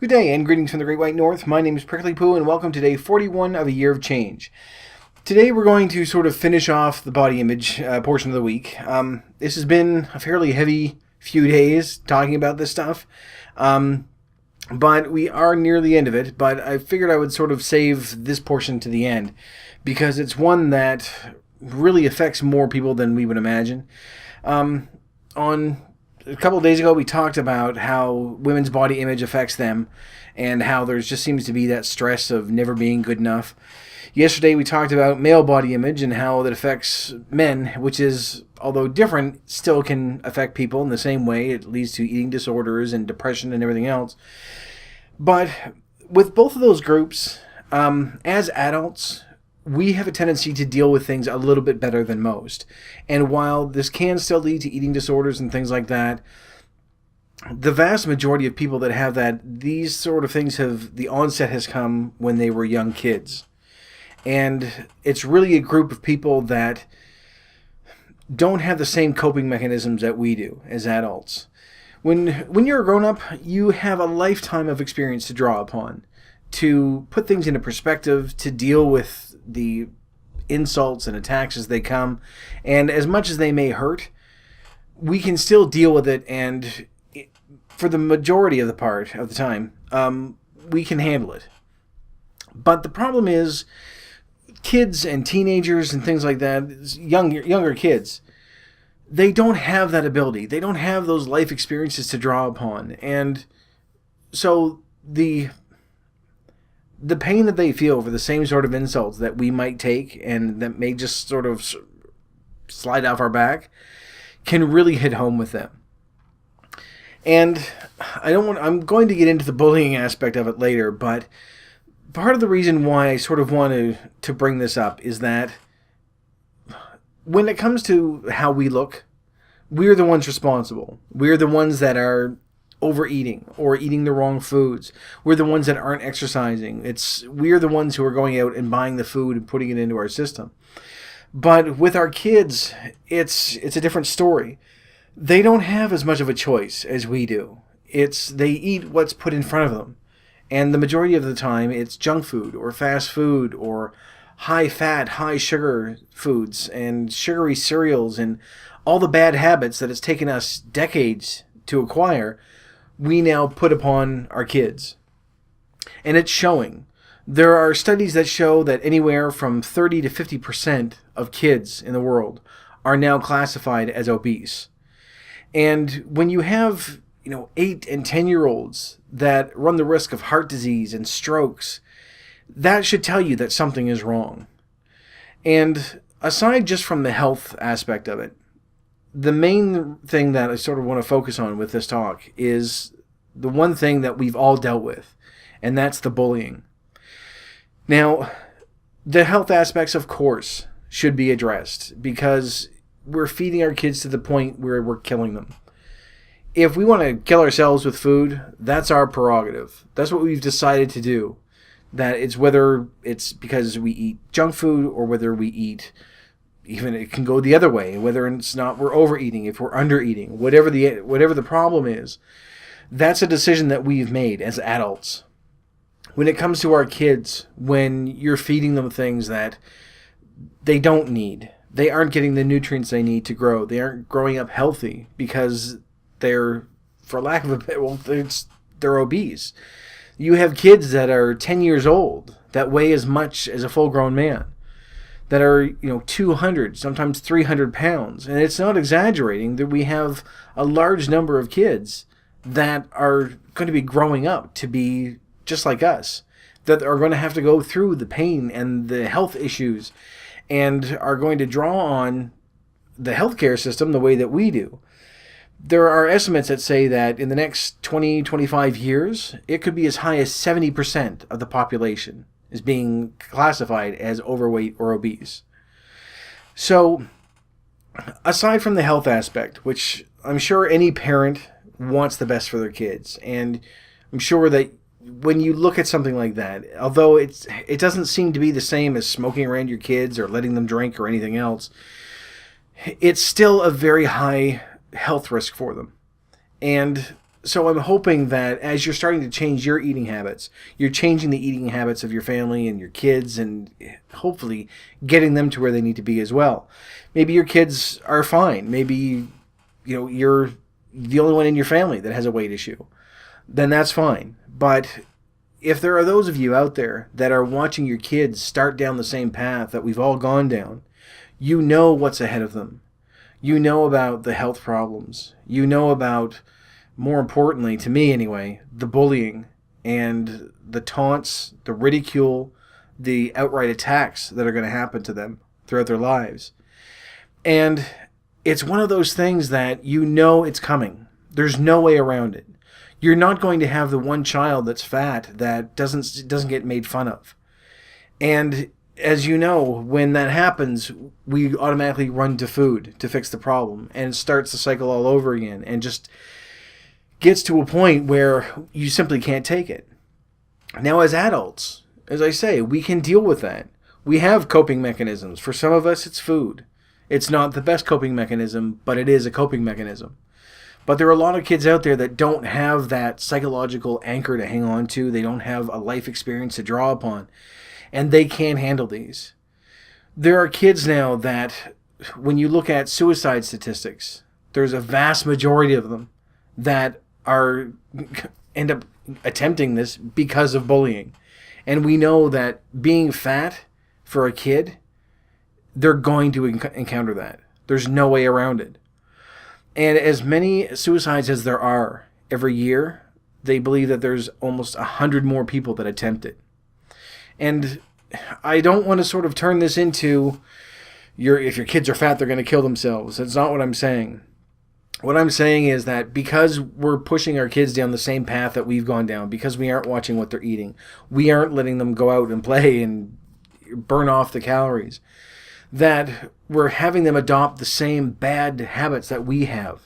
Good day and greetings from the Great White North. My name is Prickly Poo and welcome to day 41 of a year of change. Today we're going to sort of finish off the body image portion of the week. This has been a fairly heavy few days talking about this stuff, but we are near the end of it. But I figured I would sort of save this portion to the end because it's one that really affects more people than we would imagine. On a couple of days ago, we talked about how women's body image affects them and how there just seems to be that stress of never being good enough. Yesterday, we talked about male body image and how that affects men, which is, although different, still can affect people in the same way. It leads to eating disorders and depression and everything else. But with both of those groups, as adults, we have a tendency to deal with things a little bit better than most. And while this can still lead to eating disorders and things like that, the vast majority of people that have that, these sort of things the onset has come when they were young kids. And it's really a group of people that don't have the same coping mechanisms that we do as adults. When you're a grown-up, you have a lifetime of experience to draw upon, to put things into perspective, to deal with the insults and attacks as they come. And as much as they may hurt, we can still deal with it, and for the majority of the time, we can handle it. But the problem is, kids and teenagers and things like that, younger kids, they don't have that ability. They don't have those life experiences to draw upon. And so the pain that they feel for the same sort of insults that we might take and that may just sort of slide off our back can really hit home with them. And I'm going to get into the bullying aspect of it later, but part of the reason why I sort of wanted to bring this up is that when it comes to how we look, we're the ones responsible. We're the ones that are overeating or eating the wrong foods. We're the ones that aren't exercising. We're the ones who are going out and buying the food and putting it into our system. But with our kids, it's a different story. They don't have as much of a choice as we do. They eat what's put in front of them. And the majority of the time, it's junk food or fast food or high-fat, high-sugar foods and sugary cereals and all the bad habits that it's taken us decades to acquire, we now put upon our kids. And it's showing. There are studies that show that anywhere from 30 to 50% of kids in the world are now classified as obese. And when you have 8 and 10-year-olds that run the risk of heart disease and strokes, that should tell you that something is wrong. And aside just from the health aspect of it, the main thing that I sort of want to focus on with this talk is the one thing that we've all dealt with, and that's the bullying. Now, the health aspects, of course, should be addressed because we're feeding our kids to the point where we're killing them. If we want to kill ourselves with food, that's our prerogative. That's what we've decided to do. That it's whether it's because we eat junk food or whether we eat, even it can go the other way, whether it's not we're overeating, if we're undereating, whatever the problem is, that's a decision that we've made as adults. When it comes to our kids, when you're feeding them things that they don't need, they aren't getting the nutrients they need to grow, they aren't growing up healthy because they're, for lack of a better, they're obese. You have kids that are 10 years old that weigh as much as a full-grown man, that are 200, sometimes 300 pounds. And it's not exaggerating that we have a large number of kids that are going to be growing up to be just like us, that are going to have to go through the pain and the health issues and are going to draw on the healthcare system the way that we do. There are estimates that say that in the next 20, 25 years, it could be as high as 70% of the population is being classified as overweight or obese. So, aside from the health aspect, which I'm sure any parent wants the best for their kids, and I'm sure that when you look at something like that, although it doesn't seem to be the same as smoking around your kids or letting them drink or anything else, it's still a very high health risk for them. And So I'm hoping that as you're starting to change your eating habits, you're changing the eating habits of your family and your kids, and hopefully getting them to where they need to be as well. Maybe your kids are fine. Maybe you're the only one in your family that has a weight issue. Then that's fine. But if there are those of you out there that are watching your kids start down the same path that we've all gone down, you know what's ahead of them. You know about the health problems. You know about, more importantly, to me anyway, the bullying and the taunts, the ridicule, the outright attacks that are going to happen to them throughout their lives. And it's one of those things that you know it's coming. There's no way around it. You're not going to have the one child that's fat that doesn't get made fun of. And as you know, when that happens, we automatically run to food to fix the problem, and it starts the cycle all over again, and just gets to a point where you simply can't take it. Now, as adults, as I say, we can deal with that. We have coping mechanisms. For some of us, it's food. It's not the best coping mechanism, but it is a coping mechanism. But there are a lot of kids out there that don't have that psychological anchor to hang on to. They don't have a life experience to draw upon, and they can't handle these. There are kids now that, when you look at suicide statistics, there's a vast majority of them that end up attempting this because of bullying. And we know that being fat for a kid, they're going to encounter that. There's no way around it. And as many suicides as there are every year, they believe that there's almost 100 more people that attempt it. And I don't want to sort of turn this into, if your kids are fat, they're going to kill themselves. That's not what I'm saying. What I'm saying is that because we're pushing our kids down the same path that we've gone down, because we aren't watching what they're eating, we aren't letting them go out and play and burn off the calories, that we're having them adopt the same bad habits that we have,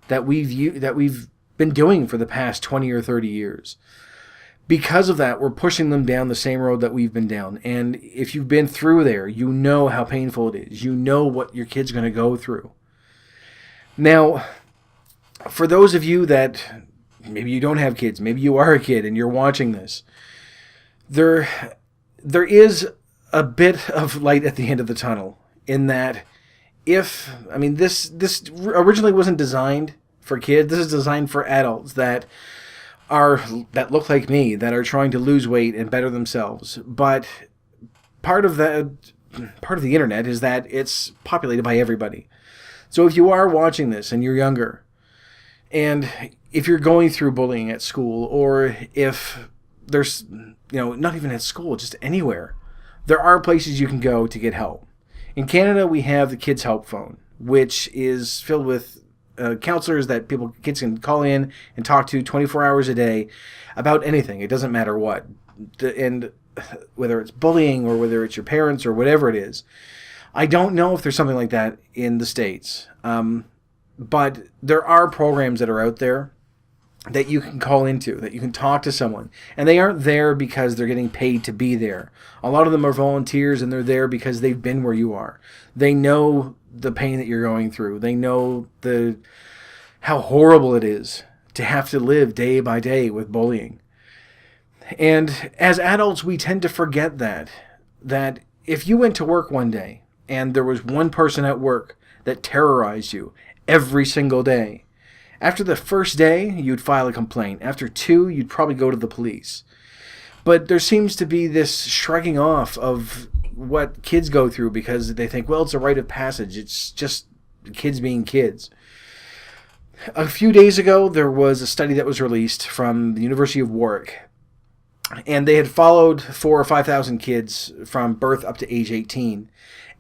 that we've been doing for the past 20 or 30 years. Because of that, we're pushing them down the same road that we've been down. And if you've been through there, you know how painful it is. You know what your kid's going to go through. Now, for those of you that maybe you don't have kids, maybe you are a kid and you're watching this, there is a bit of light at the end of the tunnel, in that this originally wasn't designed for kids. This is designed for adults that look like me, that are trying to lose weight and better themselves. But part of the internet is that it's populated by everybody. So if you are watching this and you're younger, and if you're going through bullying at school, or if there's, not even at school, just anywhere, there are places you can go to get help. In Canada, we have the Kids Help Phone, which is filled with counselors that kids can call in and talk to 24 hours a day about anything. It doesn't matter what. And whether it's bullying or whether it's your parents or whatever it is. I don't know if there's something like that in the States. But there are programs that are out there that you can call into, that you can talk to someone. And they aren't there because they're getting paid to be there. A lot of them are volunteers, and they're there because they've been where you are. They know the pain that you're going through. They know how horrible it is to have to live day by day with bullying. And as adults, we tend to forget that if you went to work one day and there was one person at work that terrorized you every single day, after the first day, you'd file a complaint. After 2, you'd probably go to the police. But there seems to be this shrugging off of what kids go through because they think, well, it's a rite of passage. It's just kids being kids. A few days ago, there was a study that was released from the University of Warwick. And they had followed 4,000 or 5,000 kids from birth up to age 18.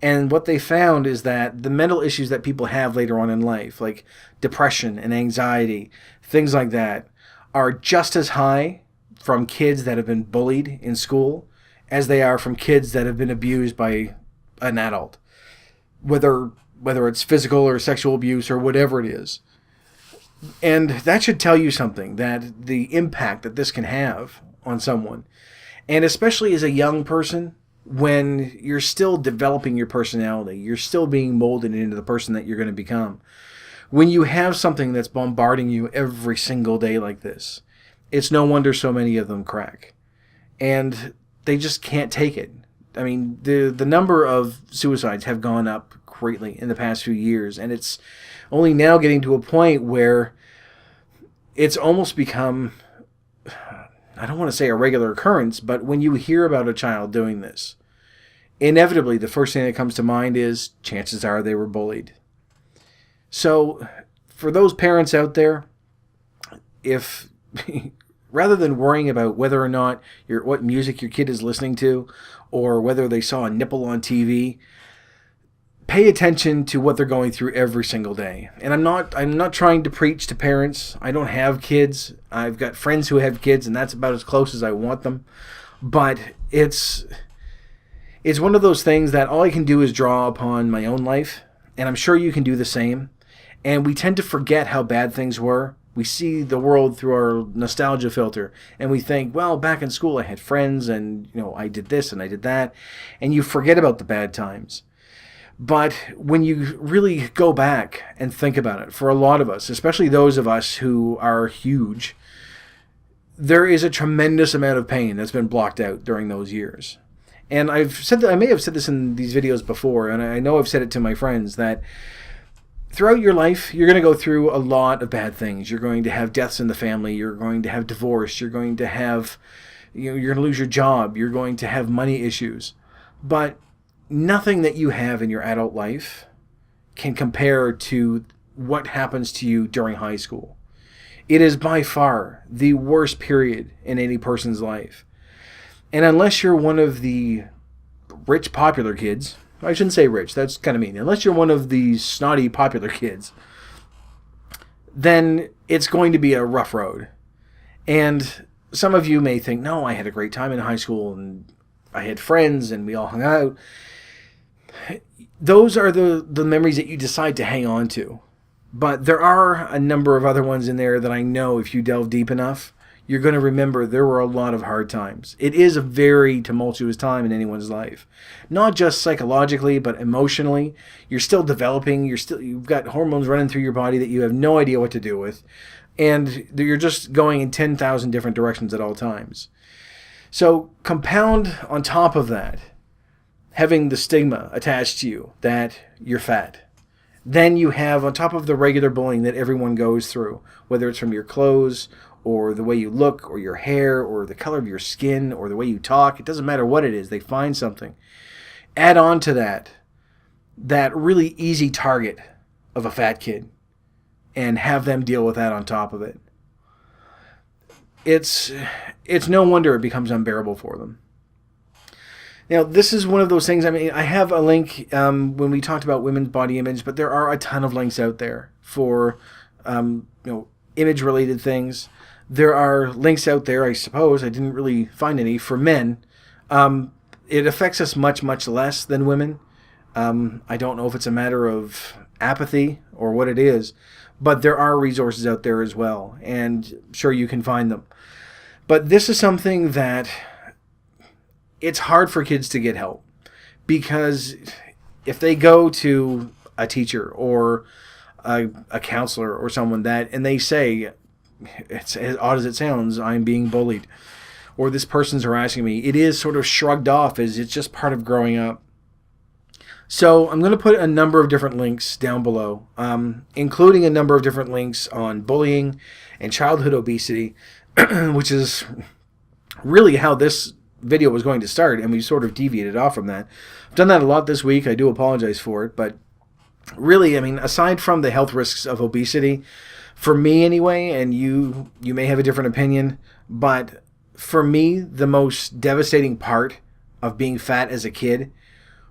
And what they found is that the mental issues that people have later on in life, like depression and anxiety, things like that, are just as high from kids that have been bullied in school as they are from kids that have been abused by an adult, whether it's physical or sexual abuse or whatever it is. And that should tell you something, that the impact that this can have on someone, and especially as a young person, when you're still developing your personality, you're still being molded into the person that you're going to become. When you have something that's bombarding you every single day like this, it's no wonder so many of them crack. And they just can't take it. I mean, the number of suicides have gone up greatly in the past few years, and it's only now getting to a point where it's almost become, I don't want to say a regular occurrence, but when you hear about a child doing this, inevitably the first thing that comes to mind is chances are they were bullied. So for those parents out there, if rather than worrying about whether or not what music your kid is listening to or whether they saw a nipple on TV, pay attention to what they're going through every single day. And I'm not trying to preach to parents. I don't have kids. I've got friends who have kids, and that's about as close as I want them. But it's one of those things that all I can do is draw upon my own life, and I'm sure you can do the same. And we tend to forget how bad things were. We see the world through our nostalgia filter, and we think, well, back in school I had friends, and I did this and I did that, and you forget about the bad times. But when you really go back and think about it, for a lot of us, especially those of us who are huge, there is a tremendous amount of pain that's been blocked out during those years. And I've said that, I may have said this in these videos before, and I know I've said it to my friends, that throughout your life, you're going to go through a lot of bad things. You're going to have deaths in the family. You're going to have divorce. You're going to have, you're going to lose your job. You're going to have money issues. But nothing that you have in your adult life can compare to what happens to you during high school. It is by far the worst period in any person's life. And unless you're one of the rich, popular kids, I shouldn't say rich, that's kind of mean. Unless you're one of the snotty, popular kids, then it's going to be a rough road. And some of you may think, no, I had a great time in high school, and I had friends, and we all hung out. Those are the memories that you decide to hang on to. But there are a number of other ones in there that I know if you delve deep enough, you're going to remember there were a lot of hard times. It is a very tumultuous time in anyone's life. Not just psychologically, but emotionally. You're still developing. You've got hormones running through your body that you have no idea what to do with. And you're just going in 10,000 different directions at all times. So compound on top of that, having the stigma attached to you that you're fat. Then you have, on top of the regular bullying that everyone goes through, whether it's from your clothes or the way you look or your hair or the color of your skin or the way you talk, it doesn't matter what it is, they find something. Add on to that really easy target of a fat kid and have them deal with that on top of it. It's no wonder it becomes unbearable for them. Now, this is one of those things, I mean, I have a link when we talked about women's body image, but there are a ton of links out there for, image-related things. There are links out there, I suppose, I didn't really find any, for men. It affects us much, much less than women. I don't know if it's a matter of apathy or what it is, but there are resources out there as well, and sure, you can find them. But this is something that it's hard for kids to get help, because if they go to a teacher or a counselor or someone and they say, it's as odd as it sounds, I'm being bullied, or this person's harassing me, it is sort of shrugged off as it's just part of growing up. So I'm going to put a number of different links down below, including a number of different links on bullying and childhood obesity, which is really how this video was going to start, and we sort of deviated off from that. I've done that a lot this week. I do apologize for it, but really, I mean, aside from the health risks of obesity, for me anyway, and you may have a different opinion, but for me, the most devastating part of being fat as a kid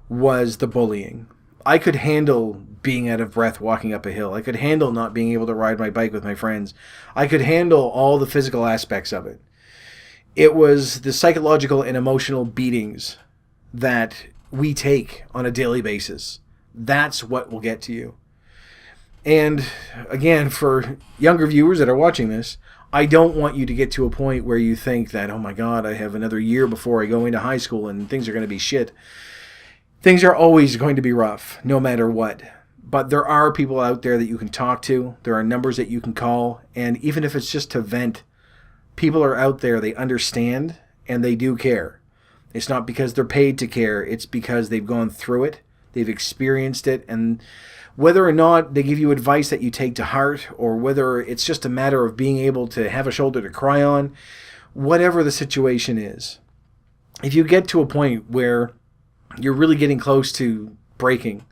was the bullying. I could handle being out of breath walking up a hill. I could handle not being able to ride my bike with my friends. I could handle all the physical aspects of it. It was the psychological and emotional beatings that we take on a daily basis. That's what will get to you. And again, for younger viewers that are watching this, I don't want you to get to a point where you think that, oh my God, I have another year before I go into high school and things are going to be shit. Things are always going to be rough, no matter what. But there are people out there that you can talk to. There are numbers that you can call. And even if it's just to vent, people are out there. They understand and they do care. It's not because they're paid to care. It's because they've gone through it. They've experienced it. And whether or not they give you advice that you take to heart, or whether it's just a matter of being able to have a shoulder to cry on, whatever the situation is, if you get to a point where you're really getting close to breaking,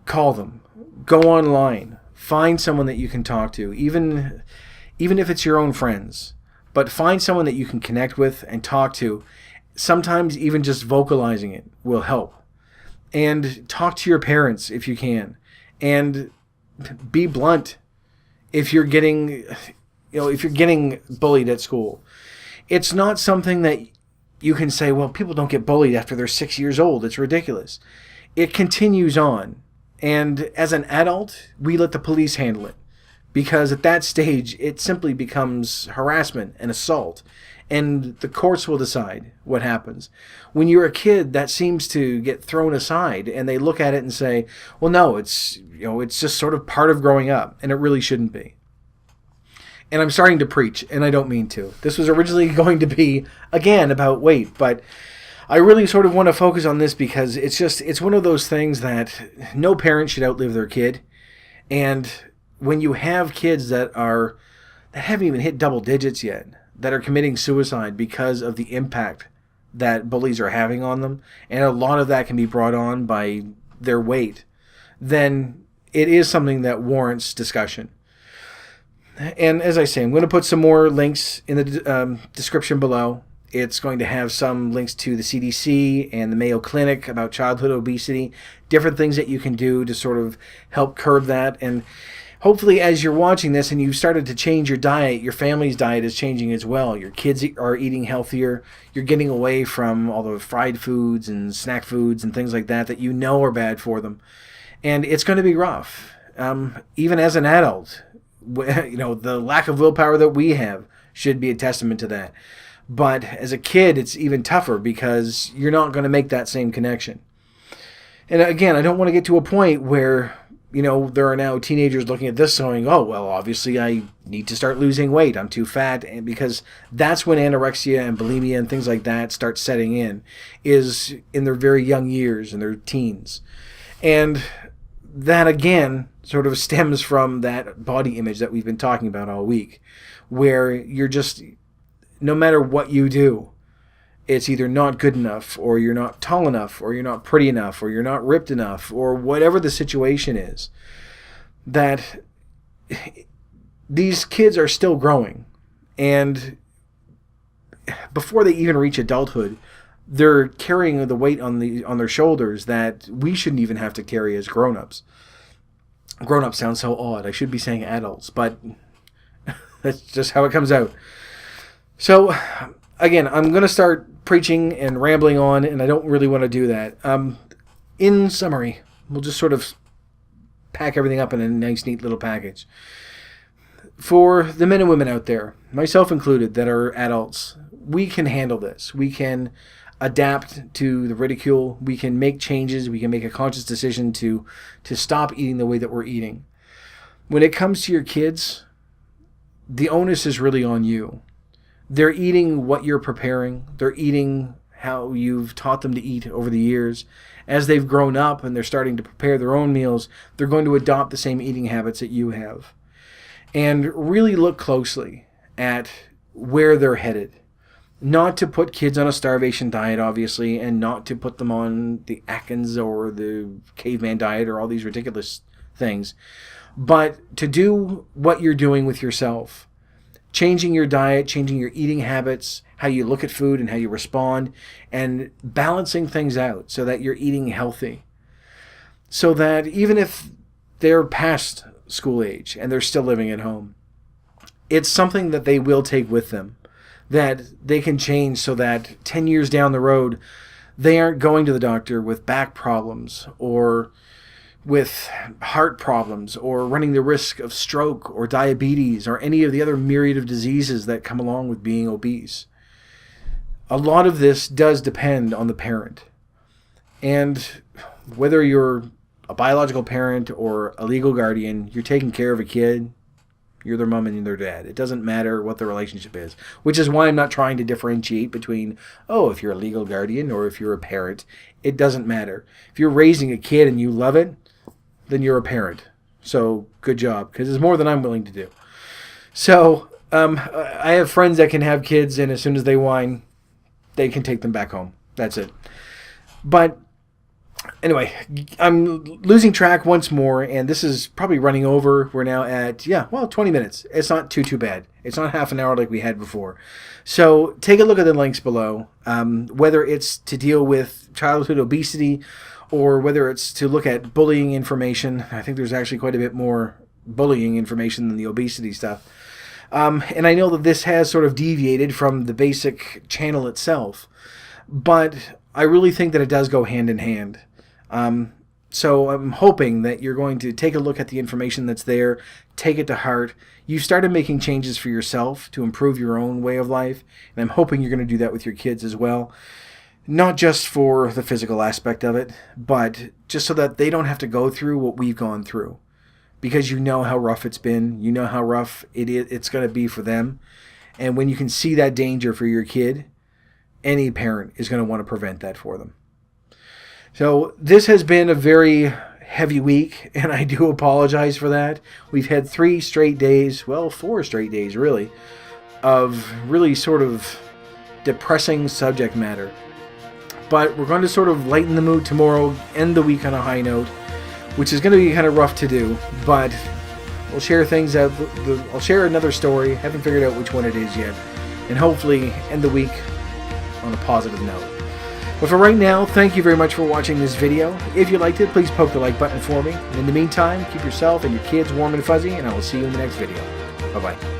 call them. Go online. Find someone that you can talk to, even if it's your own friends. But find someone that you can connect with and talk to. Sometimes even just vocalizing it will help. And talk to your parents if you can. And be blunt if you're getting bullied at school. It's not something that you can say, well, people don't get bullied after they're 6 years old. It's ridiculous. It continues on. And as an adult, we let the police handle it. Because at that stage, it simply becomes harassment and assault. And the courts will decide what happens. When you're a kid, that seems to get thrown aside. And they look at it and say, well, no, it's just sort of part of growing up. And it really shouldn't be. And I'm starting to preach, and I don't mean to. This was originally going to be, again, about weight. But I really sort of want to focus on this because it's one of those things that no parent should outlive their kid. And when you have kids that haven't even hit double digits yet, that are committing suicide because of the impact that bullies are having on them, and a lot of that can be brought on by their weight, then it is something that warrants discussion. And as I say, I'm going to put some more links in the description below. It's going to have some links to the CDC and the Mayo Clinic about childhood obesity, different things that you can do to sort of help curb that. And hopefully as you're watching this and you've started to change your diet, your family's diet is changing as well. Your kids are eating healthier. You're getting away from all the fried foods and snack foods and things like that you know are bad for them. And it's going to be rough. Even as an adult, the lack of willpower that we have should be a testament to that. But as a kid, it's even tougher because you're not going to make that same connection. And again, I don't want to get to a point where, there are now teenagers looking at this going, oh, well, obviously I need to start losing weight. I'm too fat. And because that's when anorexia and bulimia and things like that start setting in, is in their very young years, in their teens. And that, again, sort of stems from that body image that we've been talking about all week, where you're just, no matter what you do, it's either not good enough, or you're not tall enough, or you're not pretty enough, or you're not ripped enough, or whatever the situation is, that these kids are still growing. And before they even reach adulthood, they're carrying the weight on their shoulders that we shouldn't even have to carry as grown-ups. Grown-ups sounds so odd. I should be saying adults, but that's just how it comes out. So, again, I'm going to start preaching and rambling on, and I don't really want to do that. In summary, we'll just sort of pack everything up in a nice, neat little package. For the men and women out there, myself included, that are adults, we can handle this. We can adapt to the ridicule. We can make changes. We can make a conscious decision to stop eating the way that we're eating. When it comes to your kids, the onus is really on you. They're eating what you're preparing. They're eating how you've taught them to eat over the years. As they've grown up and they're starting to prepare their own meals, they're going to adopt the same eating habits that you have. And really look closely at where they're headed. Not to put kids on a starvation diet, obviously, and not to put them on the Atkins or the caveman diet or all these ridiculous things, but to do what you're doing with yourself. Changing your diet, changing your eating habits, how you look at food and how you respond, and balancing things out so that you're eating healthy. So that even if they're past school age and they're still living at home, it's something that they will take with them, that they can change so that 10 years down the road, they aren't going to the doctor with back problems or with heart problems or running the risk of stroke or diabetes or any of the other myriad of diseases that come along with being obese. A lot of this does depend on the parent. And whether you're a biological parent or a legal guardian, you're taking care of a kid, you're their mom and their dad. It doesn't matter what the relationship is, which is why I'm not trying to differentiate between, oh, if you're a legal guardian or if you're a parent. It doesn't matter. If you're raising a kid and you love it, then you're a parent. So good job, because it's more than I'm willing to do. So I have friends that can have kids, and as soon as they whine, they can take them back home. That's it. But anyway, I'm losing track once more, and this is probably running over. We're now at, 20 minutes. It's not too bad. It's not half an hour like we had before. So take a look at the links below, whether it's to deal with childhood obesity or whether it's to look at bullying information. I think there's actually quite a bit more bullying information than the obesity stuff. And I know that this has sort of deviated from the basic channel itself, but I really think that it does go hand in hand. So I'm hoping that you're going to take a look at the information that's there, take it to heart. You've started making changes for yourself to improve your own way of life, and I'm hoping you're going to do that with your kids as well. Not just for the physical aspect of it, but just so that they don't have to go through what we've gone through. Because you know how rough it's been, you know how rough it's going to be for them. And when you can see that danger for your kid, any parent is going to want to prevent that for them. So this has been a very heavy week, and I do apologize for that. We've had 4 straight days really, of really sort of depressing subject matter. But we're going to sort of lighten the mood tomorrow, end the week on a high note, which is going to be kind of rough to do, but we'll share things out. I'll share another story, haven't figured out which one it is yet, and hopefully end the week on a positive note. But for right now, thank you very much for watching this video. If you liked it, please poke the like button for me. And in the meantime, keep yourself and your kids warm and fuzzy, and I will see you in the next video. Bye-bye.